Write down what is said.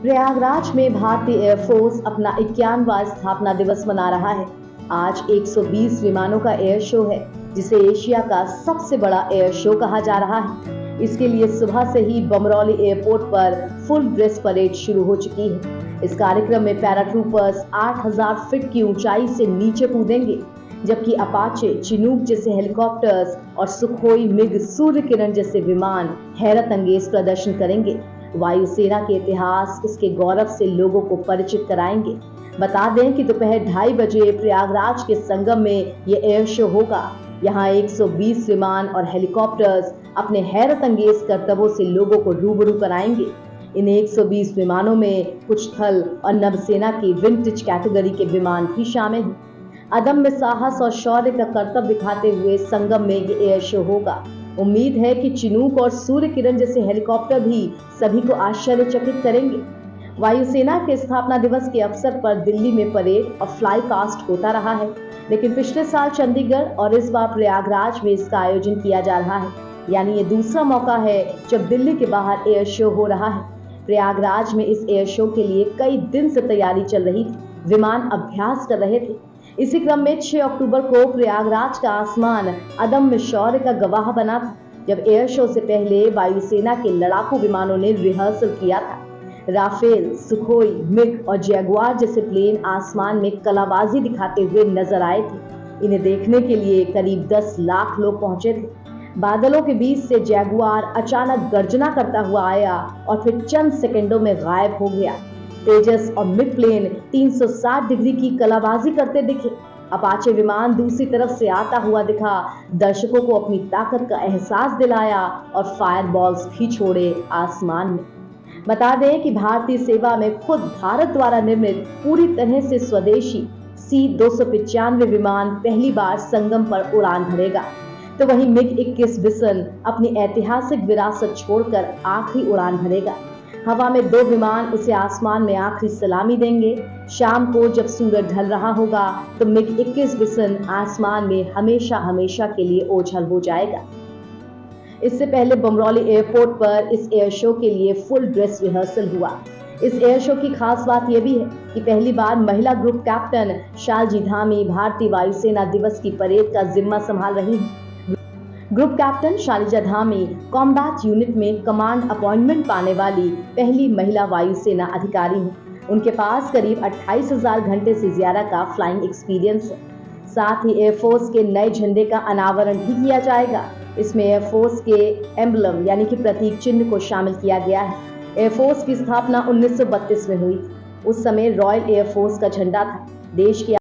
प्रयागराज में भारतीय एयरफोर्स अपना 51वां स्थापना दिवस मना रहा है। आज 120 विमानों का एयर शो है, जिसे एशिया का सबसे बड़ा एयर शो कहा जा रहा है। इसके लिए सुबह से ही बमरौली एयरपोर्ट पर फुल ड्रेस परेड शुरू हो चुकी है। इस कार्यक्रम में पैराट्रूपर्स 8000 फीट की ऊंचाई से नीचे कूदेंगे, जबकि अपाचे, चिनूक जैसे हेलीकॉप्टर्स और सुखोई मिग सूर्य किरण जैसे विमान हैरत अंगेज प्रदर्शन करेंगे। वायुसेना के इतिहास, उसके गौरव से लोगों को परिचित कराएंगे। बता दें कि दोपहर 2:30 बजे प्रयागराज के संगम में ये एयर शो होगा। यहाँ 120 विमान और हेलीकॉप्टर्स अपने हैरत अंगेज करतबों से लोगों को रूबरू कराएंगे। इन 120 विमानों में कुछ थल और नभसेना की विंटेज कैटेगरी के विमान भी शामिल हैं। अदम्य साहस और शौर्य का करतब दिखाते हुए संगम में ये एयर शो होगा। उम्मीद है कि चिनूक और सूर्य किरण जैसे हेलीकॉप्टर भी सभी को आश्चर्यचकित करेंगे। वायुसेना के स्थापना दिवस के अवसर पर दिल्ली में परेड और फ्लाई कास्ट होता रहा है, लेकिन पिछले साल चंडीगढ़ और इस बार प्रयागराज में इसका आयोजन किया जा रहा है। यानी ये दूसरा मौका है जब दिल्ली के बाहर एयर शो हो रहा है। प्रयागराज में इस एयर शो के लिए कई दिन से तैयारी चल रही थी। विमान अभ्यास कर रहे थे। इसी क्रम में 6 अक्टूबर को प्रयागराज का आसमान अदम्य शौर्य का गवाह बना था, जब एयर शो से पहले वायुसेना के लड़ाकू विमानों ने रिहर्सल किया था। राफेल, सुखोई, मिग और जैगुआर जैसे प्लेन आसमान में कलाबाजी दिखाते हुए नजर आए थे। इन्हें देखने के लिए करीब 10 लाख लोग पहुंचे थे। बादलों के बीच से जैगुआर अचानक गर्जना करता हुआ आया और फिर चंद सेकंडों में गायब हो गया। तेजस और मिग प्लेन 360 डिग्री की कलाबाजी करते दिखे। अपाचे विमान दूसरी तरफ से आता हुआ दिखा, दर्शकों को अपनी ताकत का एहसास दिलाया और फायर बॉल्स भी छोड़े आसमान में। बता दें कि भारतीय सेवा में खुद भारत द्वारा निर्मित पूरी तरह से स्वदेशी C-295 विमान पहली बार संगम पर उड़ान भरेगा। तो वहीं मिग 21 बिसन अपनी ऐतिहासिक विरासत छोड़कर आखिरी उड़ान भरेगा। हवा में 2 विमान उसे आसमान में आखिरी सलामी देंगे। शाम को जब सूरज ढल रहा होगा तो मिग 21 बिसन आसमान में हमेशा हमेशा के लिए ओझल हो जाएगा। इससे पहले बमरौली एयरपोर्ट पर इस एयर शो के लिए फुल ड्रेस रिहर्सल हुआ। इस एयर शो की खास बात यह भी है कि पहली बार महिला ग्रुप कैप्टन शालजी धामी भारतीय वायुसेना दिवस की परेड का जिम्मा संभाल रही हैं। Group captain Shaliza Dhami combat unit में कमांड अपॉइंटमेंट पाने वाली पहली महिला वायुसेना अधिकारी हैं। उनके पास करीब 28,000 घंटे से ज्यादा का फ्लाइंग एक्सपीरियंस है। साथ ही एयरफोर्स के नए झंडे का अनावरण भी किया जाएगा। इसमें एयरफोर्स के एम्बलम यानी कि प्रतीक चिन्ह को शामिल किया गया है। एयरफोर्स की स्थापना 1932 में हुई थी। उस समय रॉयल एयरफोर्स का झंडा था। देश की